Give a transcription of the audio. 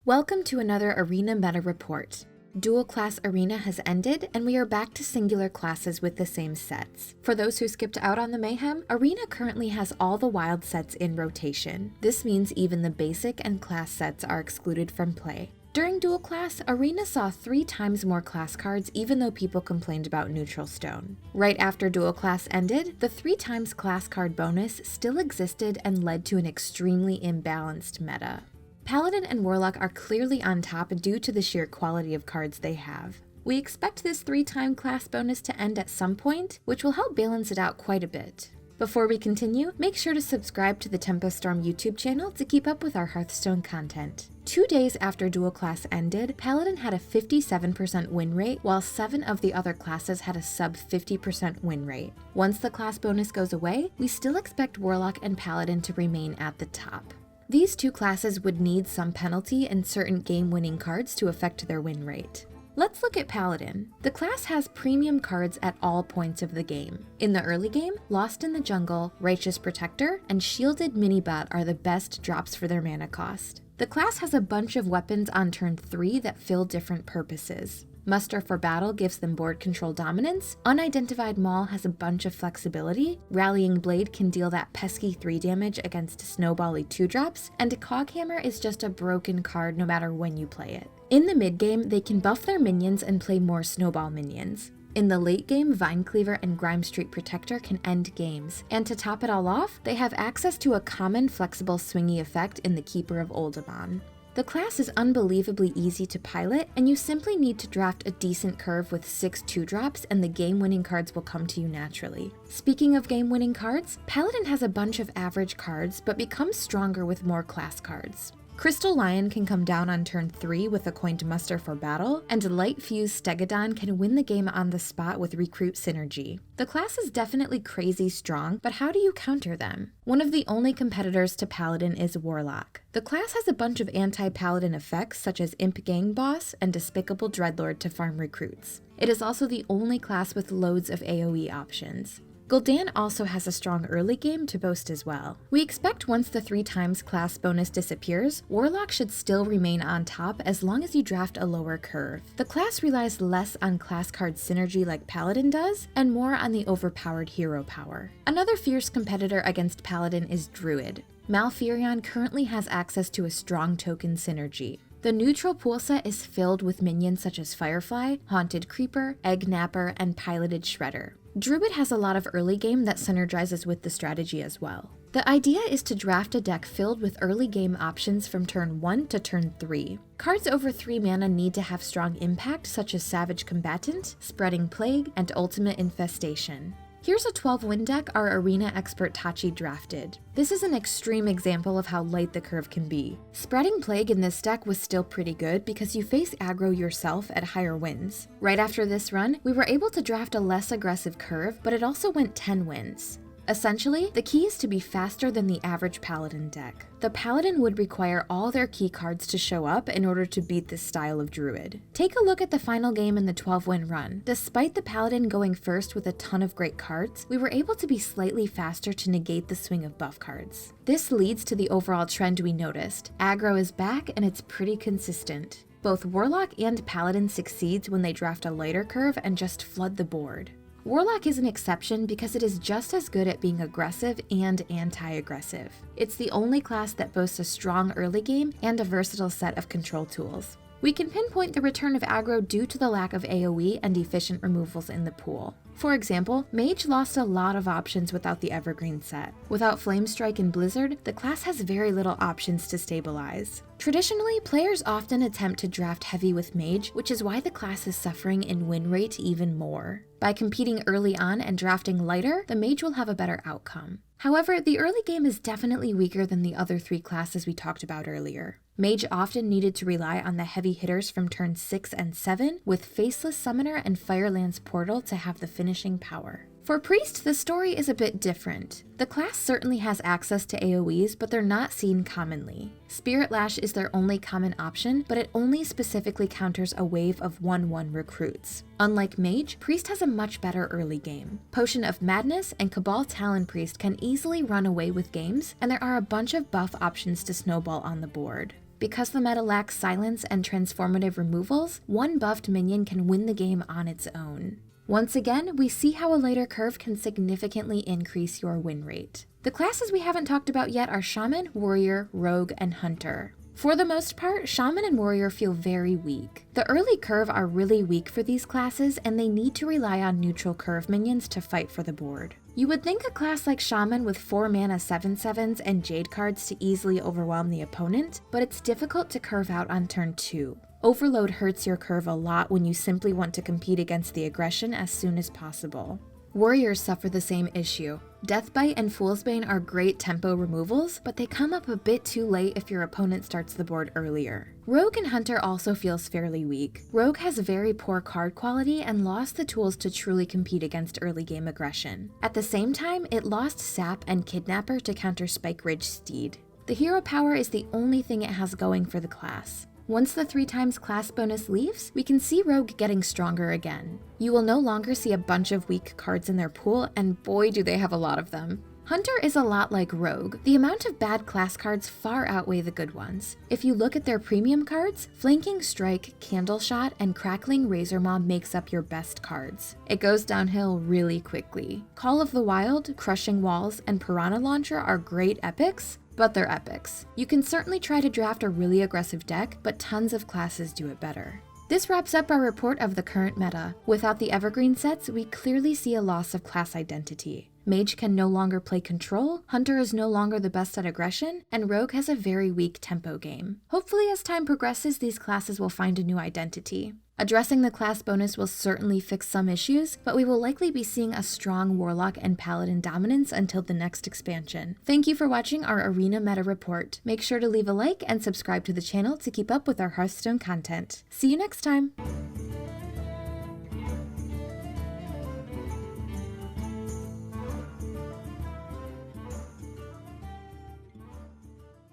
Welcome to another Arena Meta Report. Dual class Arena has ended, and we are back to singular classes with the same sets. For those who skipped out on the mayhem, Arena currently has all the wild sets in rotation. This means even the basic and class sets are excluded from play. During dual class, Arena saw 3 times more class cards even though people complained about neutral stone. Right after dual class ended, the 3 times class card bonus still existed and led to an extremely imbalanced meta. Paladin and Warlock are clearly on top due to the sheer quality of cards they have. We expect this 3-time class bonus to end at some point, which will help balance it out quite a bit. Before we continue, make sure to subscribe to the Tempo Storm YouTube channel to keep up with our Hearthstone content. 2 days after dual class ended, Paladin had a 57% win rate, while 7 of the other classes had a sub 50% win rate. Once the class bonus goes away, we still expect Warlock and Paladin to remain at the top. These 2 classes would need some penalty and certain game-winning cards to affect their win rate. Let's look at Paladin. The class has premium cards at all points of the game. In the early game, Lost in the Jungle, Righteous Protector, and Shielded Minibot are the best drops for their mana cost. The class has a bunch of weapons on turn 3 that fill different purposes. Muster for Battle gives them board control dominance, Unidentified Maul has a bunch of flexibility, Rallying Blade can deal that pesky 3 damage against snowbally 2-drops, and Coghammer is just a broken card no matter when you play it. In the mid game, they can buff their minions and play more snowball minions. In the late game, Vinecleaver and Grime Street Protector can end games, and to top it all off, they have access to a common flexible swingy effect in the Keeper of Uldum. The class is unbelievably easy to pilot, and you simply need to draft a decent curve with 6 2-drops and the game-winning cards will come to you naturally. Speaking of game-winning cards, Paladin has a bunch of average cards, but becomes stronger with more class cards. Crystal Lion can come down on turn 3 with a coined Muster for Battle, and Light Fuse Stegodon can win the game on the spot with Recruit Synergy. The class is definitely crazy strong, but how do you counter them? One of the only competitors to Paladin is Warlock. The class has a bunch of anti-Paladin effects such as Imp Gang Boss and Despicable Dreadlord to farm recruits. It is also the only class with loads of AoE options. Gul'dan also has a strong early game to boast as well. We expect once the 3 times class bonus disappears, Warlock should still remain on top as long as you draft a lower curve. The class relies less on class card synergy like Paladin does, and more on the overpowered hero power. Another fierce competitor against Paladin is Druid. Malfurion currently has access to a strong token synergy. The neutral pool set is filled with minions such as Firefly, Haunted Creeper, Egg Napper, and Piloted Shredder. Druid has a lot of early game that synergizes with the strategy as well. The idea is to draft a deck filled with early game options from turn 1 to turn 3. Cards over 3 mana need to have strong impact such as Savage Combatant, Spreading Plague, and Ultimate Infestation. Here's a 12-win deck our arena expert Tachi drafted. This is an extreme example of how light the curve can be. Spreading Plague in this deck was still pretty good because you face aggro yourself at higher wins. Right after this run, we were able to draft a less aggressive curve, but it also went 10 wins. Essentially, the key is to be faster than the average Paladin deck. The Paladin would require all their key cards to show up in order to beat this style of Druid. Take a look at the final game in the 12-win run. Despite the Paladin going first with a ton of great cards, we were able to be slightly faster to negate the swing of buff cards. This leads to the overall trend we noticed. Aggro is back and it's pretty consistent. Both Warlock and Paladin succeeds when they draft a lighter curve and just flood the board. Warlock is an exception because it is just as good at being aggressive and anti-aggressive. It's the only class that boasts a strong early game and a versatile set of control tools. We can pinpoint the return of aggro due to the lack of AoE and efficient removals in the pool. For example, Mage lost a lot of options without the Evergreen set. Without Flamestrike and Blizzard, the class has very little options to stabilize. Traditionally, players often attempt to draft heavy with Mage, which is why the class is suffering in win rate even more. By competing early on and drafting lighter, the Mage will have a better outcome. However, the early game is definitely weaker than the other 3 classes we talked about earlier. Mage often needed to rely on the heavy hitters from turn 6 and 7, with Faceless Summoner and Firelance Portal to have the finishing power. For Priest, the story is a bit different. The class certainly has access to AoEs, but they're not seen commonly. Spirit Lash is their only common option, but it only specifically counters a wave of 1/1 recruits. Unlike Mage, Priest has a much better early game. Potion of Madness and Cabal Talon Priest can easily run away with games, and there are a bunch of buff options to snowball on the board. Because the meta lacks silence and transformative removals, one buffed minion can win the game on its own. Once again, we see how a later curve can significantly increase your win rate. The classes we haven't talked about yet are Shaman, Warrior, Rogue, and Hunter. For the most part, Shaman and Warrior feel very weak. The early curve are really weak for these classes, and they need to rely on neutral curve minions to fight for the board. You would think a class like Shaman with 4 mana 7/7s and Jade cards to easily overwhelm the opponent, but it's difficult to curve out on turn 2. Overload hurts your curve a lot when you simply want to compete against the aggression as soon as possible. Warriors suffer the same issue. Deathbite and Fool's Bane are great tempo removals, but they come up a bit too late if your opponent starts the board earlier. Rogue and Hunter also feels fairly weak. Rogue has very poor card quality and lost the tools to truly compete against early game aggression. At the same time, it lost Sap and Kidnapper to counter Spike Ridge Steed. The hero power is the only thing it has going for the class. Once the 3x class bonus leaves, we can see Rogue getting stronger again. You will no longer see a bunch of weak cards in their pool, and boy do they have a lot of them. Hunter is a lot like Rogue. The amount of bad class cards far outweigh the good ones. If you look at their premium cards, Flanking Strike, Candle Shot, and Crackling Razor Maw makes up your best cards. It goes downhill really quickly. Call of the Wild, Crushing Walls, and Piranha Launcher are great epics, but they're epics. You can certainly try to draft a really aggressive deck, but tons of classes do it better. This wraps up our report of the current meta. Without the evergreen sets, we clearly see a loss of class identity. Mage can no longer play control, Hunter is no longer the best at aggression, and Rogue has a very weak tempo game. Hopefully as time progresses, these classes will find a new identity. Addressing the class bonus will certainly fix some issues, but we will likely be seeing a strong Warlock and Paladin dominance until the next expansion. Thank you for watching our Arena Meta Report. Make sure to leave a like and subscribe to the channel to keep up with our Hearthstone content. See you next time!